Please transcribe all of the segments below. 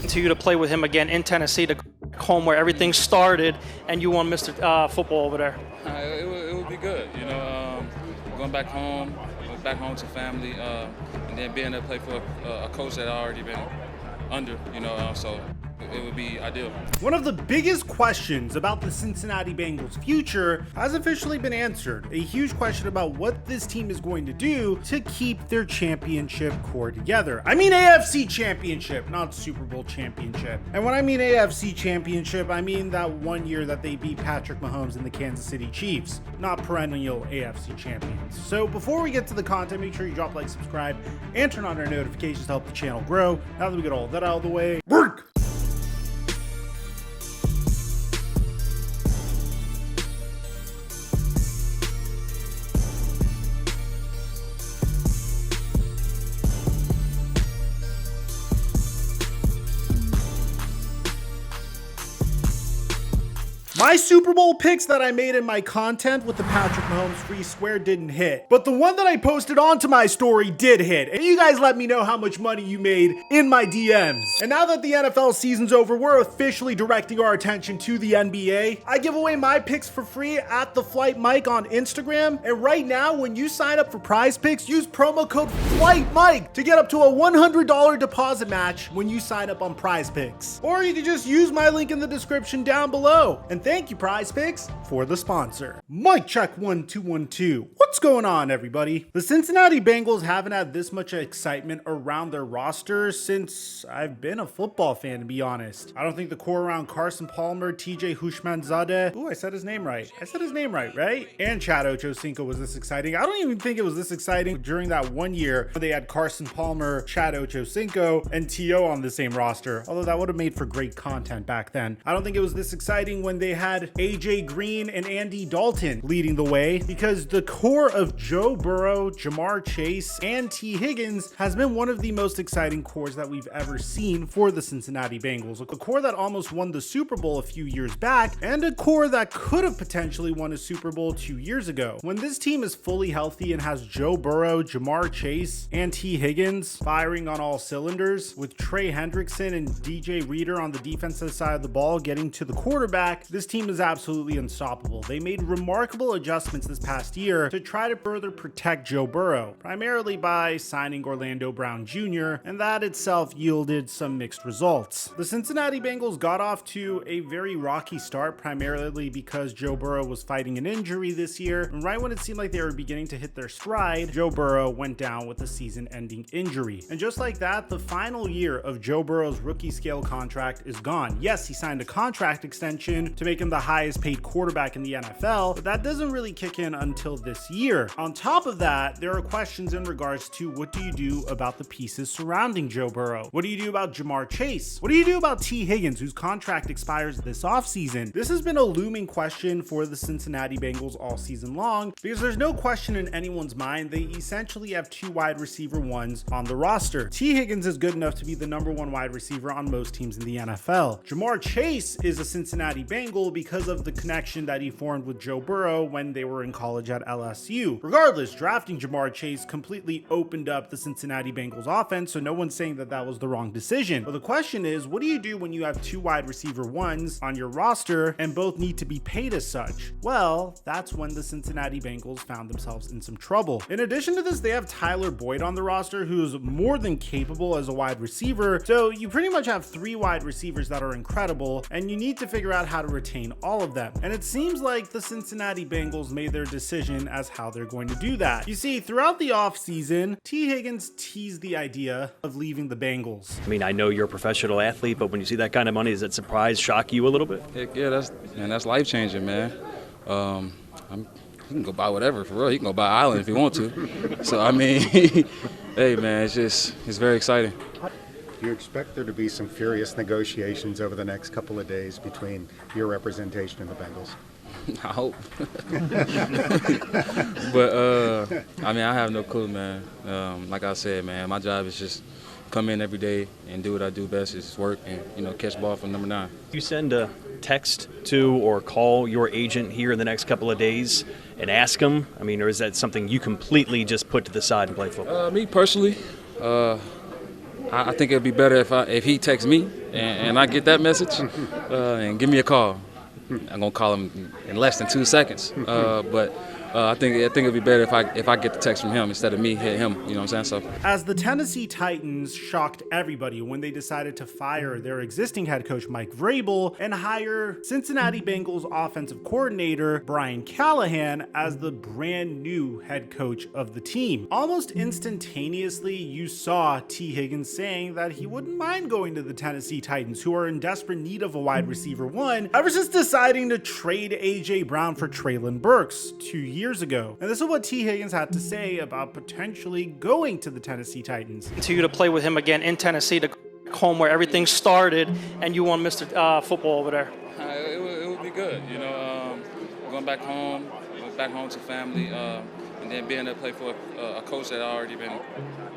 to you to play with him again in Tennessee, to home where everything started, and you won Mr. Football over there? It would be good, going back home to family, and then being able to play for a coach that I already been under, so it would be ideal. One of the biggest questions about the Cincinnati Bengals' future has officially been answered. A huge question about what this team is going to do to keep their championship core together. I mean AFC championship, not Super Bowl championship. And when I mean AFC championship, I mean that one year that they beat Patrick Mahomes and the Kansas City Chiefs, not perennial AFC champions. So before we get to the content, make sure you drop like, subscribe, and turn on our notifications to help the channel grow. Now that we get all that out of the way, work! My Super Bowl picks that I made in my content with the Patrick Mahomes free square didn't hit, but the one that I posted onto my story did hit, and you guys let me know how much money you made in my DMs. And now that the NFL season's over, we're officially directing our attention to the NBA. I give away my picks for free at The Flight Mike on Instagram, and right now when you sign up for Prize Picks, use promo code FlightMike to get up to a $100 deposit match when you sign up on Prize Picks. Or you can just use my link in the description down below. And thank you, Prize Picks, for the sponsor. Mic check 1 2 1 2. What's going on, everybody? The Cincinnati Bengals haven't had this much excitement around their roster since I've been a football fan, to be honest. I don't think the core around Carson Palmer, TJ Houshmandzadeh, ooh, I said his name right, right? And Chad Ochocinco was this exciting. I don't even think it was this exciting during that one year when they had Carson Palmer, Chad Ochocinco, and T.O. on the same roster, although that would have made for great content back then. I don't think it was this exciting when they had AJ Green and Andy Dalton leading the way, because the core of Joe Burrow, Jamar Chase, and T. Higgins has been one of the most exciting cores that we've ever seen for the Cincinnati Bengals. A core that almost won the Super Bowl a few years back, and a core that could have potentially won a Super Bowl 2 years ago. When this team is fully healthy and has Joe Burrow, Jamar Chase, and T. Higgins firing on all cylinders, with Trey Hendrickson and DJ Reader on the defensive side of the ball getting to the quarterback, this team is absolutely unstoppable. They made remarkable adjustments this past year to try to further protect Joe Burrow, primarily by signing Orlando Brown Jr., and that itself yielded some mixed results. The Cincinnati Bengals got off to a very rocky start, primarily because Joe Burrow was fighting an injury this year, and right when it seemed like they were beginning to hit their stride, Joe Burrow went down with a season-ending injury. And just like that, the final year of Joe Burrow's rookie scale contract is gone. Yes, he signed a contract extension to make him the highest paid quarterback in the NFL, but that doesn't really kick in until this year. On top of that, there are questions in regards to what do you do about the pieces surrounding Joe Burrow? What do you do about Jamar Chase? What do you do about T. Higgins, whose contract expires this offseason? This has been a looming question for the Cincinnati Bengals all season long, because there's no question in anyone's mind they essentially have two wide receiver ones on the roster. T. Higgins is good enough to be the #1 wide receiver on most teams in the NFL. Jamar Chase is a Cincinnati Bengal because of the connection that he formed with Joe Burrow when they were in college at LSU. Regardless, drafting Jamar Chase completely opened up the Cincinnati Bengals offense, so no one's saying that that was the wrong decision. But the question is, what do you do when you have two wide receiver ones on your roster and both need to be paid as such? Well, that's when the Cincinnati Bengals found themselves in some trouble. In addition to this, they have Tyler Boyd on the roster, who's more than capable as a wide receiver, so you pretty much have three wide receivers that are incredible, and you need to figure out how to retain all of them. And it seems like the Cincinnati Bengals made their decision as how they're going to do that. You see, throughout the offseason, T. Higgins teased the idea of leaving the Bengals. I mean, I know you're a professional athlete, but when you see that kind of money, does that surprise, shock you a little bit? Heck yeah, that's life-changing, man. He can go buy whatever, for real. He can go buy an island if he want to. So, I mean, hey, man, it's very exciting. Do you expect there to be some furious negotiations over the next couple of days between your representation and the Bengals? I hope. But, I mean, I have no clue, man. Like I said, man, my job is just come in every day and do what I do best, is work and, catch the ball from number 9. You send a text to or call your agent here in the next couple of days and ask him? I mean, or is that something you completely just put to the side and play football? Me personally, I think it'd be better if he texts me and I get that message and give me a call. I'm gonna call him in less than 2 seconds, but I think it'd be better if I get the text from him instead of me hit him. You know what I'm saying? So, as the Tennessee Titans shocked everybody when they decided to fire their existing head coach Mike Vrabel and hire Cincinnati Bengals offensive coordinator Brian Callahan as the brand new head coach of the team. Almost instantaneously, you saw T. Higgins saying that he wouldn't mind going to the Tennessee Titans, who are in desperate need of a wide receiver one, ever since deciding to trade A.J. Brown for Treylon Burks 2 years ago. And this is what T. Higgins had to say about potentially going to the Tennessee Titans. To you to play with him again in Tennessee, the home where everything started, and you won Mr. Football over there. It would be good, you know, going back home to family, and then being able to play for a coach that I already been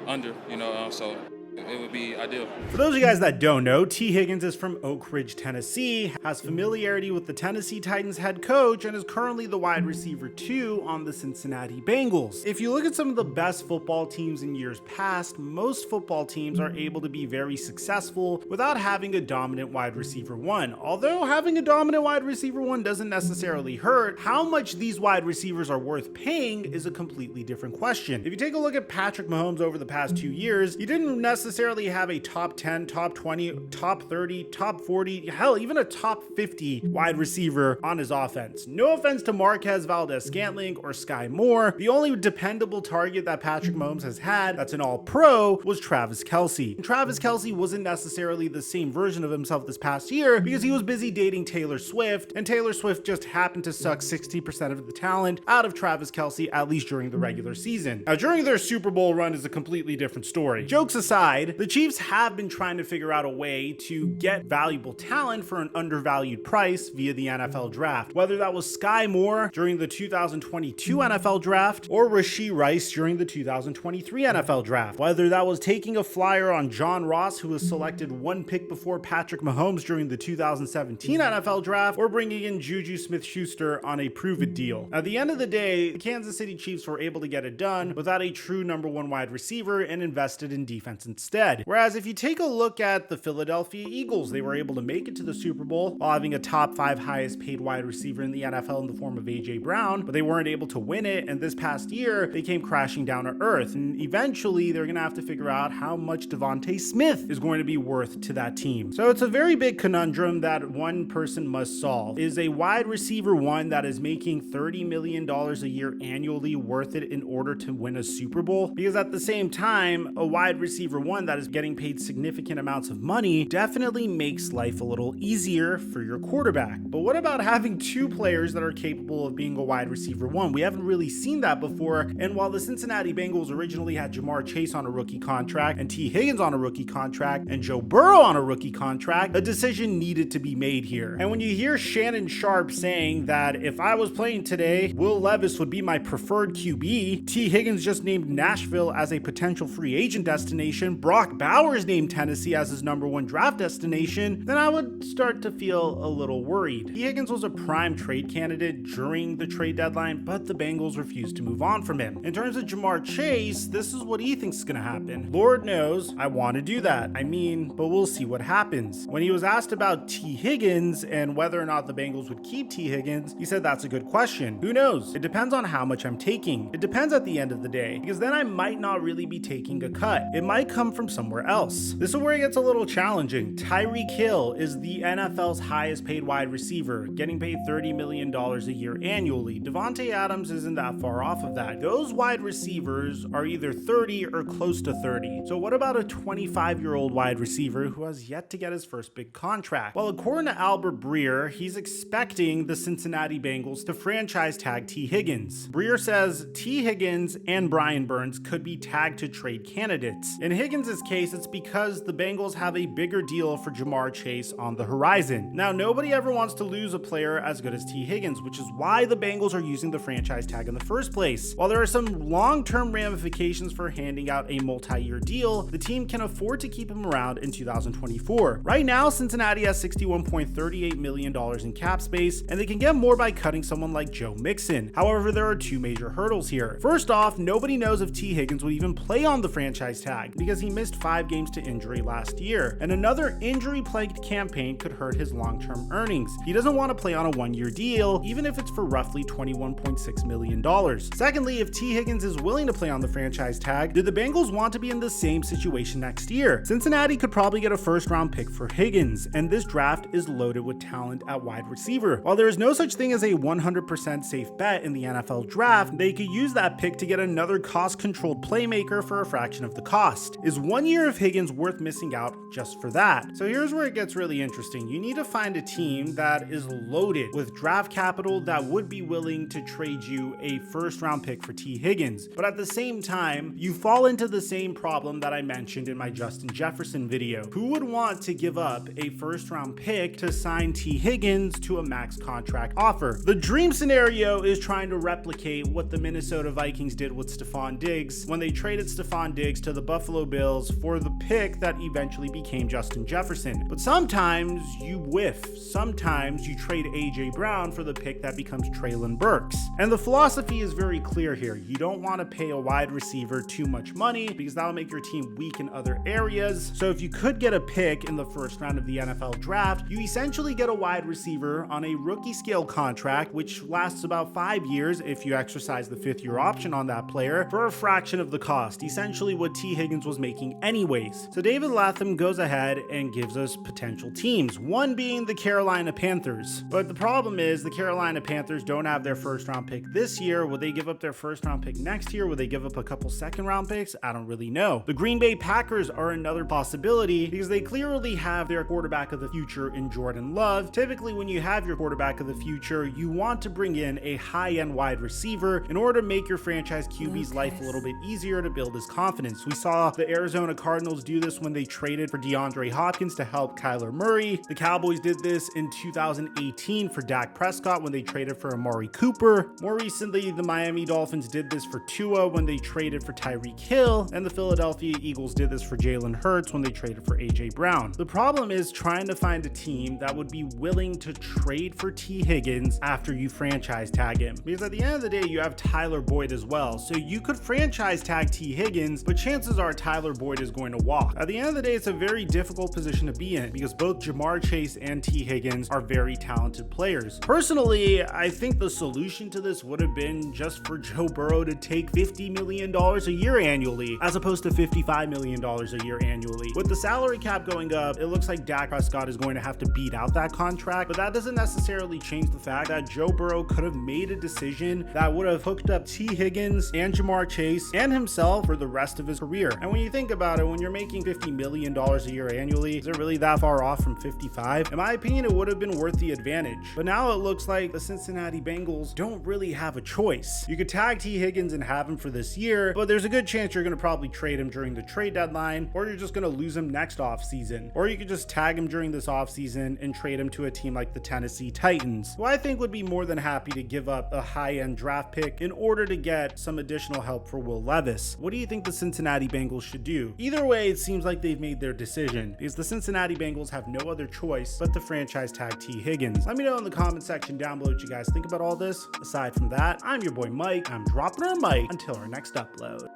under, you know, so it would be ideal. For those of you guys that don't know, T. Higgins is from Oak Ridge, Tennessee, has familiarity with the Tennessee Titans head coach, and is currently the wide receiver 2 on the Cincinnati Bengals. If you look at some of the best football teams in years past, most football teams are able to be very successful without having a dominant wide receiver 1. Although having a dominant wide receiver 1 doesn't necessarily hurt, how much these wide receivers are worth paying is a completely different question. If you take a look at Patrick Mahomes over the past 2 years, he didn't necessarily have a top 10, top 20, top 30, top 40, hell, even a top 50 wide receiver on his offense. No offense to Marquez Valdez-Scantling or Sky Moore. The only dependable target that Patrick Mahomes has had that's an all-pro was Travis Kelce. And Travis Kelce wasn't necessarily the same version of himself this past year because he was busy dating Taylor Swift, and Taylor Swift just happened to suck 60% of the talent out of Travis Kelce, at least during the regular season. Now, during their Super Bowl run is a completely different story. Jokes aside, the Chiefs have been trying to figure out a way to get valuable talent for an undervalued price via the NFL draft. Whether that was Sky Moore during the 2022 NFL draft or Rashee Rice during the 2023 NFL draft. Whether that was taking a flyer on John Ross, who was selected 1 pick before Patrick Mahomes during the 2017 NFL draft, or bringing in Juju Smith-Schuster on a prove-it deal. At the end of the day, the Kansas City Chiefs were able to get it done without a true number 1 wide receiver and invested in defense instead. Whereas if you take a look at the Philadelphia Eagles, they were able to make it to the Super Bowl while having a top 5 highest paid wide receiver in the NFL in the form of A.J. Brown, but they weren't able to win it, and this past year, they came crashing down to earth, and eventually they're going to have to figure out how much Devontae Smith is going to be worth to that team. So it's a very big conundrum that one person must solve. Is a wide receiver 1 that is making $30 million a year annually worth it in order to win a Super Bowl? Because at the same time, a wide receiver 1 that is getting paid significant amounts of money definitely makes life a little easier for your quarterback. But what about having 2 players that are capable of being a wide receiver 1? We haven't really seen that before, and while the Cincinnati Bengals originally had Jamar Chase on a rookie contract and T. Higgins on a rookie contract and Joe Burrow on a rookie contract, a decision needed to be made here. And when you hear Shannon Sharp saying that if I was playing today, Will Levis would be my preferred QB, T. Higgins just named Nashville as a potential free agent destination, Brock Bowers named Tennessee as his number 1 draft destination, then I would start to feel a little worried. T. Higgins was a prime trade candidate during the trade deadline, but the Bengals refused to move on from him. In terms of Jamar Chase, this is what he thinks is going to happen. Lord knows I want to do that. But we'll see what happens. When he was asked about T. Higgins and whether or not the Bengals would keep T. Higgins, he said that's a good question. Who knows? It depends on how much I'm taking. It depends at the end of the day, because then I might not really be taking a cut. It might come from somewhere else. This is where it gets a little challenging. Tyreek Hill is the NFL's highest paid wide receiver, getting paid $30 million a year annually. Devontae Adams isn't that far off of that. Those wide receivers are either 30 or close to 30. So what about a 25-year-old wide receiver who has yet to get his first big contract? Well, according to Albert Breer, he's expecting the Cincinnati Bengals to franchise tag T. Higgins. Breer says T. Higgins and Brian Burns could be tagged to trade candidates. In Higgins' case, it's because the Bengals have a bigger deal for Jamar Chase on the horizon. Now, nobody ever wants to lose a player as good as T. Higgins, which is why the Bengals are using the franchise tag in the first place. While there are some long-term ramifications for handing out a multi-year deal, the team can afford to keep him around in 2024. Right now, Cincinnati has $61.38 million in cap space, and they can get more by cutting someone like Joe Mixon. However, there are 2 major hurdles here. First off, nobody knows if T. Higgins would even play on the franchise tag because he he missed 5 games to injury last year, and another injury-plagued campaign could hurt his long-term earnings. He doesn't want to play on a 1-year deal, even if it's for roughly $21.6 million. Secondly, if T. Higgins is willing to play on the franchise tag, do the Bengals want to be in the same situation next year? Cincinnati could probably get a first-round pick for Higgins, and this draft is loaded with talent at wide receiver. While there is no such thing as a 100% safe bet in the NFL draft, they could use that pick to get another cost-controlled playmaker for a fraction of the cost. Is 1 year of Higgins worth missing out just for that? So here's where it gets really interesting. You need to find a team that is loaded with draft capital that would be willing to trade you a first-round pick for T. Higgins. But at the same time, you fall into the same problem that I mentioned in my Justin Jefferson video. Who would want to give up a first-round pick to sign T. Higgins to a max contract offer? The dream scenario is trying to replicate what the Minnesota Vikings did with Stephon Diggs when they traded Stephon Diggs to the Buffalo Bills for the pick that eventually became Justin Jefferson. But sometimes you whiff. Sometimes you trade A.J. Brown for the pick that becomes Treylon Burks. And the philosophy is very clear here. You don't want to pay a wide receiver too much money because that'll make your team weak in other areas. So if you could get a pick in the first round of the NFL draft, you essentially get a wide receiver on a rookie scale contract, which lasts about 5 years if you exercise the 5th-year option on that player, for a fraction of the cost, essentially what T. Higgins was making anyways. So David Latham goes ahead and gives us potential teams, one being the Carolina Panthers. But the problem is the Carolina Panthers don't have their first-round pick this year. Will they give up their first-round pick next year? Will they give up a couple second-round picks? I don't really know. The Green Bay Packers are another possibility because they clearly have their quarterback of the future in Jordan Love. Typically, when you have your quarterback of the future, you want to bring in a high-end wide receiver in order to make your franchise QB's life a little bit easier to build his confidence. We saw the Arizona Cardinals do this when they traded for DeAndre Hopkins to help Kyler Murray. The Cowboys did this in 2018 for Dak Prescott when they traded for Amari Cooper. More recently, the Miami Dolphins did this for Tua when they traded for Tyreek Hill, and the Philadelphia Eagles did this for Jalen Hurts when they traded for A.J. Brown. The problem is trying to find a team that would be willing to trade for T. Higgins after you franchise tag him. Because at the end of the day, you have Tyler Boyd as well. So you could franchise tag T. Higgins, but chances are Tyler Boyd is going to walk. At the end of the day, it's a very difficult position to be in because both Jamar Chase and T. Higgins are very talented players. Personally, I think the solution to this would have been just for Joe Burrow to take $50 million a year annually, as opposed to $55 million a year annually. With the salary cap going up, it looks like Dak Prescott is going to have to beat out that contract, but that doesn't necessarily change the fact that Joe Burrow could have made a decision that would have hooked up T. Higgins and Jamar Chase and himself for the rest of his career. And when you think about it, when you're making $50 million a year annually, is it really that far off from 55? In my opinion, it would have been worth the advantage. But now it looks like the Cincinnati Bengals don't really have a choice. You could tag T. Higgins and have him for this year, but there's a good chance you're going to probably trade him during the trade deadline, or you're just going to lose him next offseason. Or you could just tag him during this offseason and trade him to a team like the Tennessee Titans, who I think would be more than happy to give up a high-end draft pick in order to get some additional help for Will Levis. What do you think the Cincinnati Bengals should do? Either way, it seems like they've made their decision because the Cincinnati Bengals have no other choice but to franchise tag T. Higgins. Let me know in the comment section down below what you guys think about all this. Aside from that, I'm your boy Mike. I'm dropping our mic until our next upload.